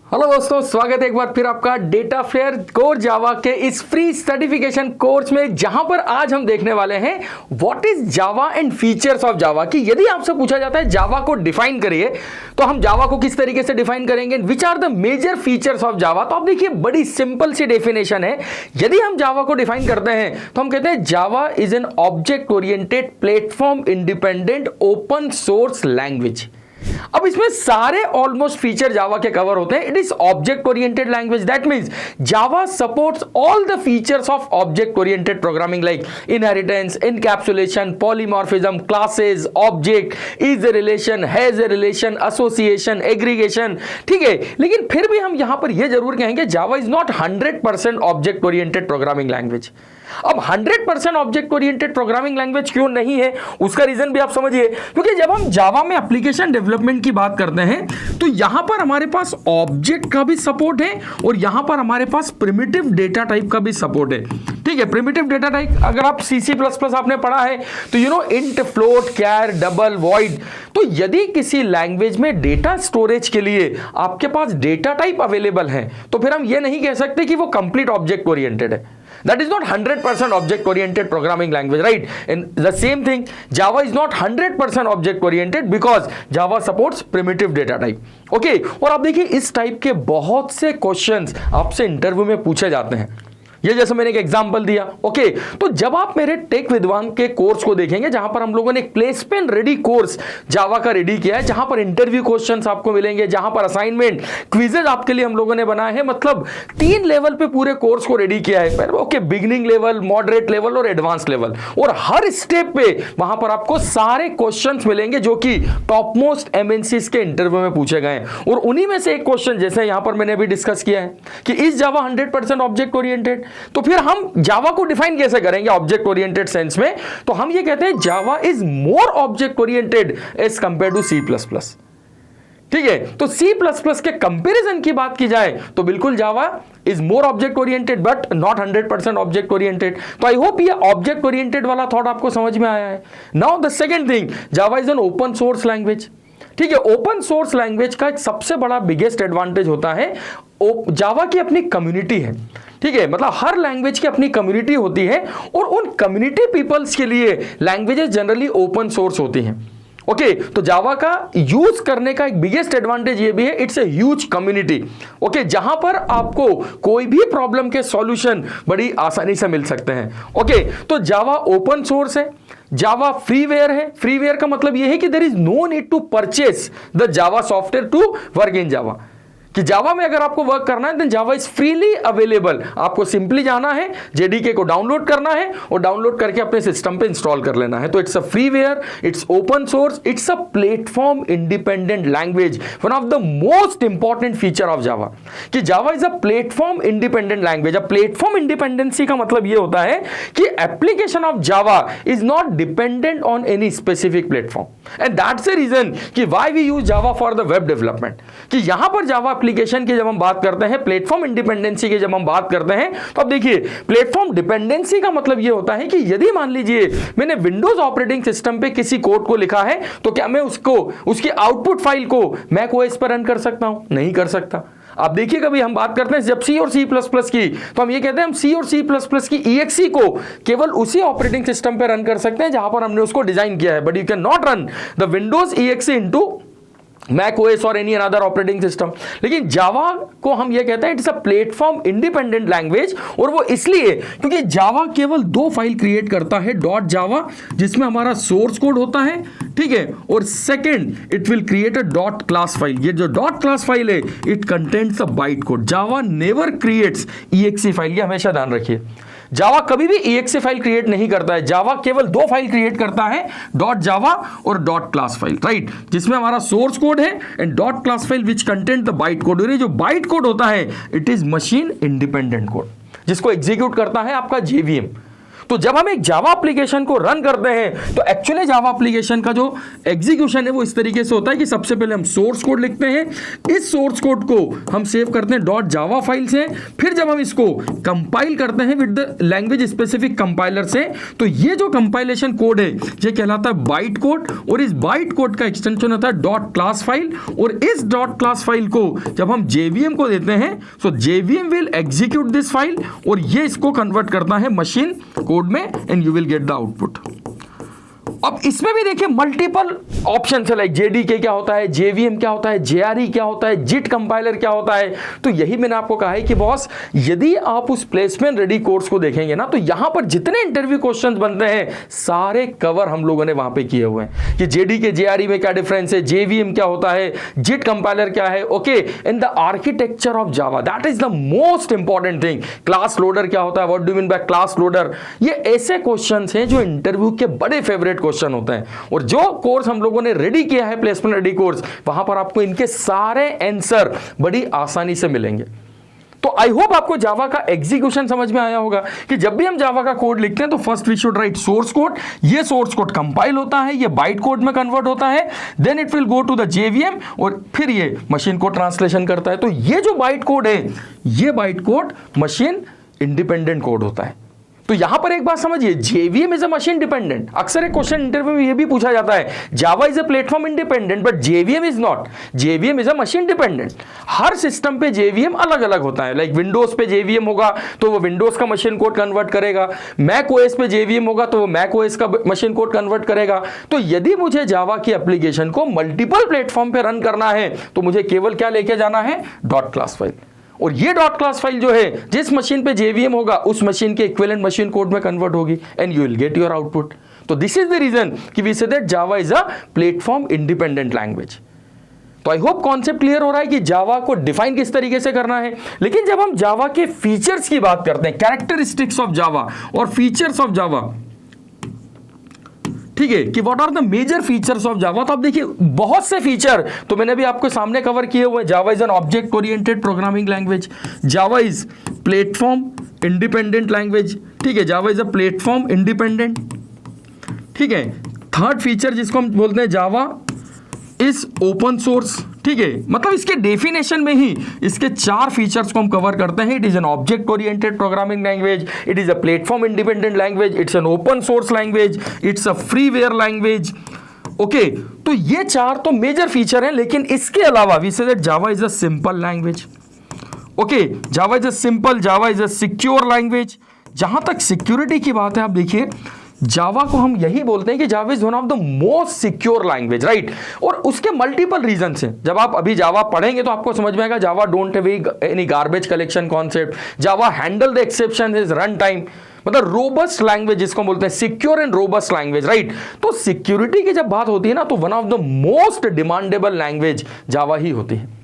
Hello दोस्तों, स्वागत है एक बार फिर आपका डेटा फेयर कोर जावा के इस फ्री सर्टिफिकेशन कोर्स में, जहां पर आज हम देखने वाले हैं what is Java and features of Java. कि यदि आपसे पूछा जाता है जावा को डिफाइन करिए, तो हम जावा को किस तरीके से डिफाइन करेंगे, which are the major features of Java. तो आप देखिए, बड़ी सिंपल सी डेफिनेशन है। यदि हम जावा को डिफाइन करते हैं तो हम कहते हैं Java is an object oriented platform independent open source language. अब इसमें सारे ऑलमोस्ट फीचर जावा के कवर होते हैं। It is object oriented language, that means Java supports all the features of object oriented programming like inheritance, encapsulation, polymorphism, classes, object, is a relation, has a relation, association, aggregation. ठीक है, लेकिन फिर भी हम यहां पर यह जरूर कहेंगे जावा is not 100% object oriented programming language. अब 100% ऑब्जेक्ट ओरिएंटेड प्रोग्रामिंग लैंग्वेज क्यों नहीं है, उसका रीजन भी आप समझिए। क्योंकि जब हम जावा में एप्लीकेशन डेवलपमेंट की बात करते हैं तो यहां पर हमारे पास ऑब्जेक्ट का भी सपोर्ट है और यहां पर हमारे पास प्रिमिटिव डेटा टाइप का भी सपोर्ट है। ठीक है, प्रिमिटिव डेटा टाइप अगर आप C++ आपने पढ़ा है तो इंट, फ्लोट, कैर, डबल, वॉइड। तो यदि किसी लैंग्वेज में डेटा स्टोरेज के लिए आपके पास डेटा टाइप अवेलेबल है तो फिर हम ये नहीं कह सकते कि वो कंप्लीट ऑब्जेक्ट ओरिएंटेड है। That is not 100% object oriented programming language, right? And the same thing, Java is not 100% object oriented because Java supports primitive data type. Okay? और आप देखिए, इस टाइप के बहुत से क्वेश्चंस आपसे इंटरव्यू में पूछे जाते हैं। ये जैसे मैंने एक एग्जांपल दिया। ओके, तो जब आप मेरे टेक विद्वान के कोर्स को देखेंगे, जहां पर हम लोगों ने एक प्लेसमेंट रेडी कोर्स जावा का रेडी किया है, जहां पर इंटरव्यू क्वेश्चंस आपको मिलेंगे, जहां पर असाइनमेंट, क्विजेज आपके लिए हम लोगों ने बनाए हैं। मतलब 3 लेवल पे पूरे कोर्स को रेडी किया है। Okay, beginning level, moderate level और एडवांस लेवल। और हर स्टेप पे वहां पर आपको सारे क्वेश्चंस मिलेंगे जो कि टॉप मोस्ट एमएनसीज के इंटरव्यू में पूछे गए हैं। और उन्हीं में से एक क्वेश्चन जैसे यहां पर मैंने अभी डिस्कस किया है कि इज जावा 100% ऑब्जेक्ट ओरिएंटेड। तो फिर हम जावा को डिफाइन कैसे करेंगे ऑब्जेक्ट ओरिएंटेड सेंस में? तो हम ये कहते हैं Java is more object oriented as compare to C++। ठीक है, तो C++ के कंपैरिजन की बात की जाए तो बिल्कुल जावा is more object oriented but not 100% object oriented. तो आई होप ये ऑब्जेक्ट ओरिएंटेड वाला थॉट आपको समझ में आया है। Now the second thing, Java is an open source language. ठीक है, ओपन सोर्स लैंग्वेज का एक सबसे बड़ा बिगेस्ट एडवांटेज होता है जावा की अपनी कम्युनिटी है। ठीक है, मतलब हर लैंग्वेज की अपनी कम्युनिटी होती है और उन कम्युनिटी पीपल्स के लिए लैंग्वेजेस जनरली ओपन सोर्स होती हैं। ओके, तो जावा का यूज करने का एक बिगेस्ट एडवांटेज ये भी है, it's a huge community. Okay, जहां पर आपको कोई भी प्रॉब्लम के सॉल्यूशन बड़ी आसानी से मिल सकते हैं। ओके, तो जावा ओपन सोर्स है, जावा फ्रीवेयर है। फ्रीवेयर का मतलब यह है कि there is no need to purchase the Java software to work in Java. कि जावा में अगर आपको वर्क करना है then Java is freely available. आपको सिंपली जाना है, जेडीके को डाउनलोड करना है और डाउनलोड करके अपने सिस्टम पे इंस्टॉल कर लेना है। तो it's a freeware, it's open source, it's a platform independent language. One of the most important feature of Java कि Java is a platform independent language. अब प्लेटफॉर्म इंडिपेंडेंसी का मतलब यह होता है कि application of Java is not dependent on any specific platform and that's the reason कि why we use Java for the web development. कि यहां पर जावा एप्लीकेशन की जब हम बात करते हैं, प्लेटफॉर्म इंडिपेंडेंसी की जब हम बात करते हैं, तो अब देखिए, प्लेटफॉर्म डिपेंडेंसी का मतलब यह होता है कि यदि मान लीजिए मैंने विंडोज ऑपरेटिंग सिस्टम पे किसी कोड को लिखा है तो क्या मैं उसकी आउटपुट फाइल को मैक ओएस पर रन कर सकता हूं? नहीं कर सकता। आप देखिए, कभी हम बात करते हैं जब C और C++ की, तो हम ये कहते हैं हम C और C++ की EXE को केवल उसी ऑपरेटिंग सिस्टम पे रन कर सकते हैं जहां पर हमने उसको डिजाइन किया है, but you can not run the Windows EXE into Mac OS और एनी अनदर ऑपरेटिंग सिस्टम। लेकिन जावा को हम ये कहते हैं it's a platform independent language, और वो इसलिए क्योंकि जावा केवल 2 फाइल क्रिएट करता है, .java जिसमें हमारा सोर्स कोड होता है, ठीक है, और second it will create a .class file. ये जो .class फाइल है it contains a byte code. Java never creates EXE file, ये हमेशा ध्यान रखिए। जावा कभी भी EXE फाइल क्रिएट नहीं करता है। जावा केवल 2 फाइल क्रिएट करता है, .java और .class फाइल, राइट, जिसमें हमारा सोर्स कोड है and .class file which content the byte code. और ये जो बाइट कोड होता है it is machine independent code, जिसको एग्जीक्यूट करता है आपका JVM। तो जब हम एक जावा एप्लीकेशन को रन करते हैं तो एक्चुअली जावा एप्लीकेशन का जो एग्जीक्यूशन है वो इस तरीके से होता है कि सबसे पहले हम सोर्स कोड लिखते हैं, इस सोर्स कोड को हम सेव करते हैं .java फाइल से, फिर जब हम इसको कंपाइल करते हैं with the language specific compiler से, तो ये जो कंपाइलेशन कोड है ये कहलाता है बाइट कोड, और इस बाइट कोड का एक्सटेंशन होता है .class फाइल, और इस .class फाइल को जब हम JVM को देते हैं तो JVM will execute this file और ये इसको कन्वर्ट करता है मशीन कोड में and you will get the output. अब इसमें भी देखिए मल्टीपल ऑप्शन है, लाइक JDK क्या होता है, JVM क्या होता है, JRE क्या होता है, JIT कंपाइलर क्या होता है। तो यही मैंने आपको कहा है कि बॉस यदि आप उस प्लेसमेंट रेडी कोर्स को देखेंगे ना तो यहां पर जितने इंटरव्यू क्वेश्चंस बनते हैं सारे कवर हम लोगों ने वहां पे किए हुए हैं कि JDK JRE में क्या डिफरेंस है, JVM क्या होता है, JIT कंपाइलर क्या है, okay, in the architecture of Java, that is the most important thing. Class loader क्या होता है, what do you mean by class loader, ये ऐसे क्वेश्चंस हैं जो इंटरव्यू के बड़े फेवरेट क्वेश्चन होते हैं, और जो कोर्स हम लोगों ने रेडी किया है प्लेसमेंट रेडी कोर्स, वहां पर आपको इनके सारे आंसर बड़ी आसानी से मिलेंगे। तो आई होप आपको जावा का एग्जीक्यूशन समझ में आया होगा कि जब भी हम जावा का कोड लिखते हैं तो first we should write source code, ये सोर्स कोड कंपाइल होता है, ये बाइट कोड में कन्वर्ट होता है, then it will go to the JVM और फिर ये मशीन कोड ट्रांसलेशन करता है। तो ये जो बाइट कोड है ये byte code machine independent code होता है। तो यहां पर एक बात समझिए, JVM is a machine dependent. अक्सर एक क्वेश्चन इंटरव्यू में यह भी पूछा जाता है, जावा is a platform independent but JVM is not, JVM is a machine dependent. Her system पे JVM अलग अलग होता है, लाइक विंडोज पे JVM होगा तो वो विंडोज का मशीन कोड कन्वर्ट करेगा, मैक OS पे JVM होगा तो वो मैक OS का मशीन कोड कन्वर्ट करेगा। तो यदि मुझे जावा की एप्लीकेशन को मल्टीपल प्लेटफॉर्म पे रन करना है तो मुझे केवल क्या लेके जाना है, .class फाइल, और ये .class फाइल जो है जिस मशीन पे JVM होगा उस मशीन के इक्विवेलेंट मशीन कोड में कन्वर्ट होगी and you will get your output. तो दिस इज द रीजन कि we say that Java is a platform independent language. तो आई होप कॉन्सेप्ट क्लियर हो रहा है कि जावा को डिफाइन किस तरीके से करना है। लेकिन जब हम जावा के फीचर्स की बात करते हैं, कैरेक्टरिस्टिक्स ऑफ जावा और फीचर्स ऑफ जावा, ठीक है, कि what are the major features of Java, तो आप देखिए बहुत से फीचर तो मैंने भी आपको सामने कवर किए हुए हैं। Java is an object oriented programming language, Java is platform independent language, ठीक है, जावा इज अ प्लेटफॉर्म इंडिपेंडेंट, ठीक है। थर्ड फीचर जिसको हम बोलते हैं जावा इज ओपन सोर्स, ठीक है, मतलब इसके डेफिनेशन में ही इसके 4 फीचर्स को हम कवर करते हैं। It is an object oriented programming language, it is a platform independent language, it's an open source language, it's a freeware language, okay. तो ये 4 तो मेजर फीचर हैं, लेकिन इसके अलावा we say that Java is a simple language, okay, Java is a simple, Java is a secure language. जहां तक security की बात है, आप देखिए जावा को हम यही बोलते हैं कि Java is one of the most secure language, right. और उसके मल्टीपल रीजंस हैं। जब आप अभी जावा पढ़ेंगे तो आपको समझ में आएगा, Java don't have any garbage collection concept, Java handle the exception is run time, मतलब रोबस्ट लैंग्वेज जिसको बोलते हैं, secure and robust language, right. तो सिक्योरिटी की जब बात होती है ना तो one of the most demandable language Java ही होती है।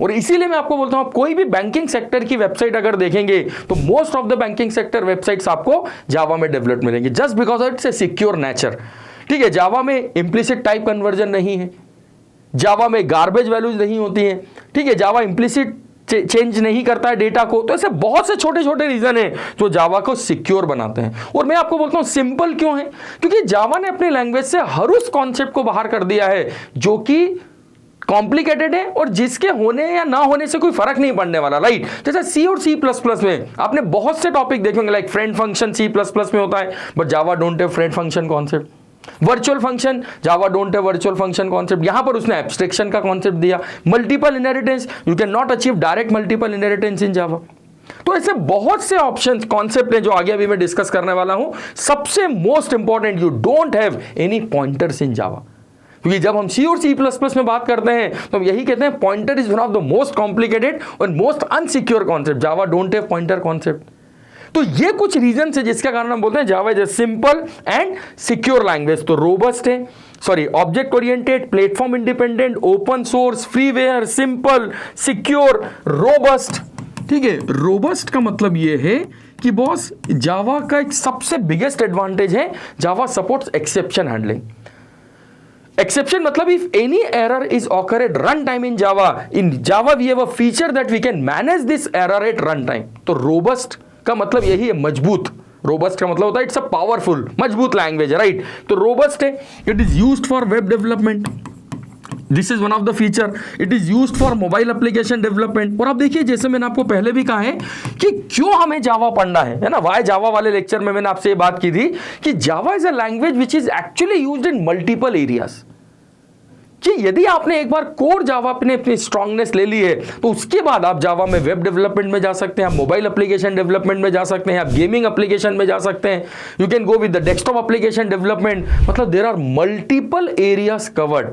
और इसीलिए मैं आपको बोलता हूं, आप कोई भी बैंकिंग सेक्टर की वेबसाइट अगर देखेंगे तो most of the banking sector websites आपको जावा में डेवलप मिलेंगे, just because it's a secure nature, ठीक है। जावा में इंप्लिसिट टाइप कन्वर्जन नहीं है, जावा में गार्बेज वैल्यूज नहीं होती हैं, ठीक है, जावा इंप्लिसिट चेंज नहीं करता है डेटा को। तो ऐसे बहुत से छोटे छोटे रीजन है जो जावा को सिक्योर बनाते हैं। और मैं आपको बोलता हूं सिंपल क्यों है, क्योंकि जावा ने अपनी लैंग्वेज से हर उस कॉन्सेप्ट को बाहर कर दिया है जो कि कॉम्प्लिकेटेड है और जिसके होने या ना होने से कोई फर्क नहीं पड़ने वाला, राइट। जैसे सी और C++ में आपने बहुत से टॉपिक देखे होंगे, लाइक फ्रेंड फंक्शन C++ में होता है but Java don't have friend function concept, virtual function Java don't have virtual function concept. यहां पर उसने एब्स्ट्रैक्शन का कॉन्सेप्ट दिया, multiple inheritance, you can not achieve direct multiple inheritance in Java. तो ऐसे बहुत से ऑप्शंस कॉन्सेप्ट हैं जो आगे अभी मैं डिस्कस करने वाला हूं। सबसे most important, you don't have any pointers in Java, क्योंकि जब हम C और C++ में बात करते हैं तो हम यही कहते हैं pointer is one of the most complicated और most unsecure concept, Java don't have pointer concept. तो ये कुछ रीजन है जिसके कारण हम बोलते हैं Java is a simple and secure language. तो रोबस्ट है, sorry, object oriented, platform independent, open source, freeware, simple, secure, robust, ठीक है। रोबस्ट का मतलब ये है कि बॉस जावा का एक सबसे बिगेस्ट एडवांटेज है, जावा सपोर्ट्स एक्सेप्शन हैंडलिंग। Exception मतलब if any error is occur at runtime in Java we have a feature that we can manage this error at runtime। तो robust का मतलब यही है मजबूत, रोबस्ट का मतलब होता है इट्स अ पावरफुल, मजबूत लैंग्वेज है, राइट। तो रोबस्ट है, it is used for web development, this is one of the feature, it is used for mobile application development. और आप देखिए, जैसे मैंने आपको पहले भी कहा है कि क्यों हमें जावा पढ़ना है ना, वाई जावा वाले लेक्चर में मैंने आपसे ये बात की थी कि Java is a language which is actually used in multiple areas. कि यदि आपने एक बार कोर जावा अपनी स्ट्रांगनेस ले ली है तो उसके बाद आप जावा में वेब डेवलपमेंट में जा सकते हैं, आप मोबाइल एप्लीकेशन डेवलपमेंट में जा सकते हैं, आप गेमिंग एप्लीकेशन में जा सकते हैं, you can go with the desktop application development, मतलब there are multiple areas covered.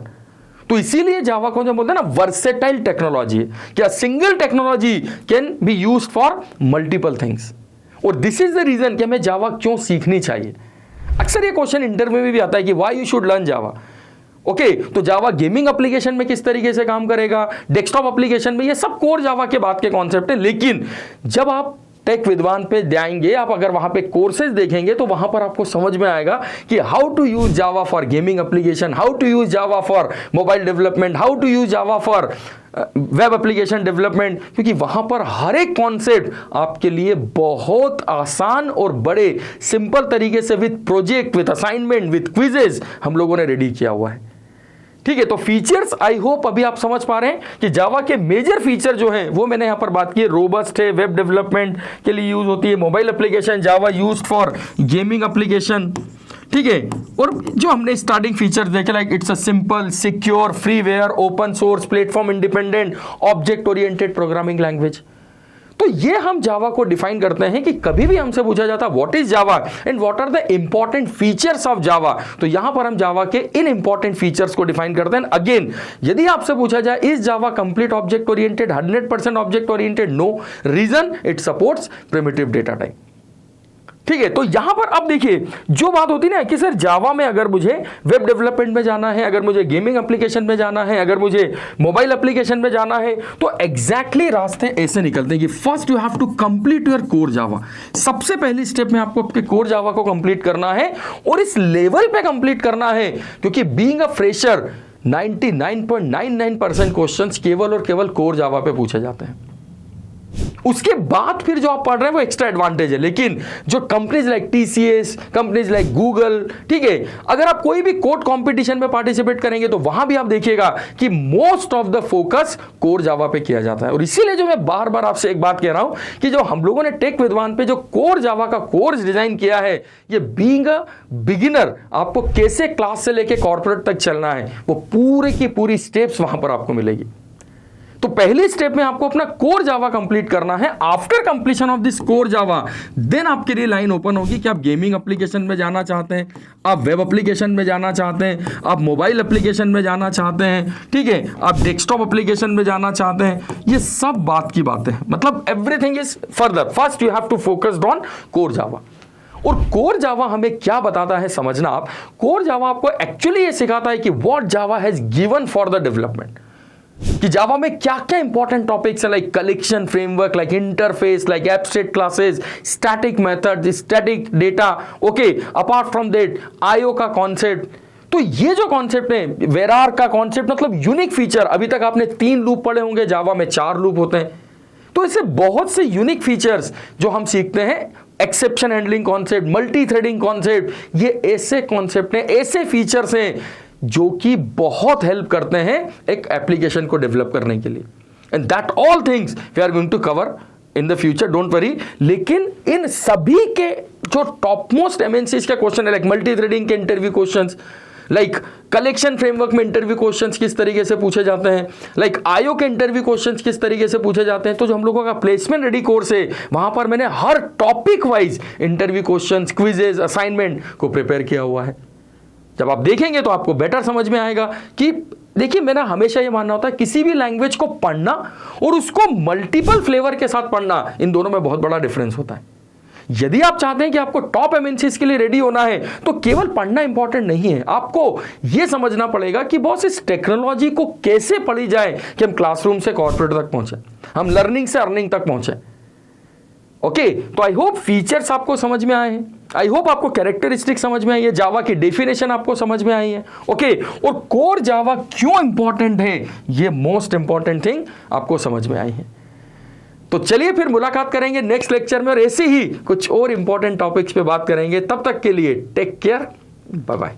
तो इसीलिए जावा को जो बोलते हैं ना वर्सेटाइल टेक्नोलॉजी, क्या single technology can be used for multiple things. और दिस इज द रीजन कि हमें जावा क्यों सीखनी चाहिए। अक्सर ये क्वेश्चन इंटरव्यू में भी आता है कि why you should learn Java. Okay, तो जावा गेमिंग एप्लीकेशन में किस तरीके से काम करेगा, डेस्कटॉप एप्लीकेशन में, ये सब कोर जावा के बाद के कॉन्सेप्ट है। लेकिन जब आप टेक विद्वान पे जाएंगे, आप अगर वहां पे कोर्सेज देखेंगे तो वहां पर आपको समझ में आएगा कि how to use Java for gaming application, how to use Java for mobile development, how to use Java for web application development, क्योंकि वहां पर हर एक कॉन्सेप्ट आपके लिए बहुत आसान और बड़े सिंपल तरीके से with project, with assignment, with quizzes हम लोगों ने रेडी किया हुआ है। ठीक है, तो फीचर्स आई होप अभी आप समझ पा रहे हैं कि जावा के मेजर फीचर जो हैं वो मैंने यहां पर बात की है। रोबस्ट है, वेब डेवलपमेंट के लिए यूज होती है, mobile application Java used for gaming application, ठीक है। और जो हमने स्टार्टिंग फीचर्स देखे like it's a simple, secure, freeware, open source, platform independent, object oriented programming language. तो ये हम जावा को डिफाइन करते हैं कि कभी भी हमसे पूछा जाता है what is Java and what are the important features of Java, तो यहां पर हम जावा के इन इंपॉर्टेंट फीचर्स को डिफाइन करते हैं। अगेन, यदि आपसे पूछा जाए is Java complete object oriented, 100% object oriented, no. Reason, it supports primitive data type. ठीक है, तो यहां पर अब देखिए जो बात होती है ना कि सर जावा में अगर मुझे वेब डेवलपमेंट में जाना है, अगर मुझे गेमिंग एप्लीकेशन में जाना है, अगर मुझे मोबाइल एप्लीकेशन में जाना है, तो एग्जैक्टली रास्ते ऐसे निकलते हैं कि first you have to complete your core Java. सबसे पहली स्टेप में आपको आपके कोर जावा को कंप्लीट करना है और इस लेवल पे कंप्लीट करना है, क्योंकि बीइंग अ फ्रेशर 99.99% क्वेश्चंस केवल और केवल कोर जावा पे पूछे जाते हैं। उसके बाद फिर जो आप पढ़ रहे हैं वो एक्स्ट्रा एडवांटेज है। लेकिन जो companies like TCS, companies like Google, ठीक है, अगर आप कोई भी कोड कंपटीशन में पार्टिसिपेट करेंगे तो वहां भी आप देखिएगा कि most of the focus core Java पे किया जाता है। और इसीलिए जो मैं बार बार आपसे एक बात कह रहा हूं कि जो हम लोगों ने टेक विद्वान पे जो कोर जावा का कोर्स डिजाइन किया है, ये बीइंग अ बिगिनर आपको कैसे क्लास से लेके कॉर्पोरेट तक चलना है वो पूरे की पूरी स्टेप्स वहां पर आपको मिलेगी। तो पहली स्टेप में आपको अपना कोर जावा कंप्लीट करना है। After completion of this core Java then आपके लिए लाइन ओपन होगी कि आप गेमिंग एप्लीकेशन में जाना चाहते हैं, आप वेब एप्लीकेशन में जाना चाहते हैं, आप मोबाइल एप्लीकेशन में जाना चाहते हैं, ठीक है, आप डेस्कटॉप एप्लीकेशन में जाना चाहते हैं। ये सब बात की बातें हैं, मतलब everything is further. First you have to focused on core Java. और कोर जावा हमें क्या बताता है समझना आप, कोर जावा आपको एक्चुअली ये सिखाता है कि what Java has given for the development, कि जावा में क्या क्या इंपॉर्टेंट टॉपिक्स है, like collection framework, like interface, like abstract classes, static method, static data, okay, apart from that IO का कॉन्सेप्ट। तो ये जो कॉन्सेप्ट है, वेरार का कॉन्सेप्ट, मतलब यूनिक फीचर। अभी तक आपने 3 लूप पढ़े होंगे, जावा में 4 लूप होते हैं। तो ऐसे बहुत से यूनिक फीचर्स जो हम सीखते हैं, exception handling concept, multi threading concept, ये ऐसे कॉन्सेप्ट हैं, ऐसे फीचर्स हैं जो कि बहुत हेल्प करते हैं एक एप्लीकेशन को डेवलप करने के लिए। And that all things we are going to cover in the future, don't worry. लेकिन इन सभी के जो टॉप मोस्ट एमएनसीज के क्वेश्चन है, लाइक मल्टी थ्रेडिंग के interview questions, like collection framework में इंटरव्यू क्वेश्चंस किस तरीके से पूछे जाते हैं, लाइक आईओ के इंटरव्यू क्वेश्चंस किस तरीके से पूछे जाते हैं। तो जो हम लोगों का प्लेसमेंट रेडी कोर्स है, वहां पर मैंने हर topic wise interview questions, quizzes, assignment को प्रिपेयर किया हुआ है। जब आप देखेंगे तो आपको बेटर समझ में आएगा कि देखिए, मेरा हमेशा ये मानना होता है किसी भी लैंग्वेज को पढ़ना और उसको मल्टीपल फ्लेवर के साथ पढ़ना, इन दोनों में बहुत बड़ा डिफरेंस होता है। यदि आप चाहते हैं कि आपको टॉप एमएनसीज के लिए रेडी होना है तो केवल पढ़ना इंपॉर्टेंट नहीं है, आपको यह समझना पड़ेगा कि बॉस इस टेक्नोलॉजी को कैसे पढ़ी जाए कि हम क्लासरूम से कॉर्पोरेट तक पहुंचे, हम लर्निंग से अर्निंग तक पहुंचे। ओके, तो आई होप फीचर्स आपको समझ में आए हैं, आई होप आपको कैरेक्टरिस्टिक समझ में आई है, जावा की डेफिनेशन आपको समझ में आई है। ओके, और कोर जावा क्यों इंपॉर्टेंट है, ये मोस्ट इंपॉर्टेंट थिंग आपको समझ में आई है। तो चलिए फिर मुलाकात करेंगे नेक्स्ट लेक्चर में और ऐसे ही कुछ और इंपॉर्टेंट टॉपिक्स पे बात करेंगे। तब तक के लिए टेक केयर, बाय बाय।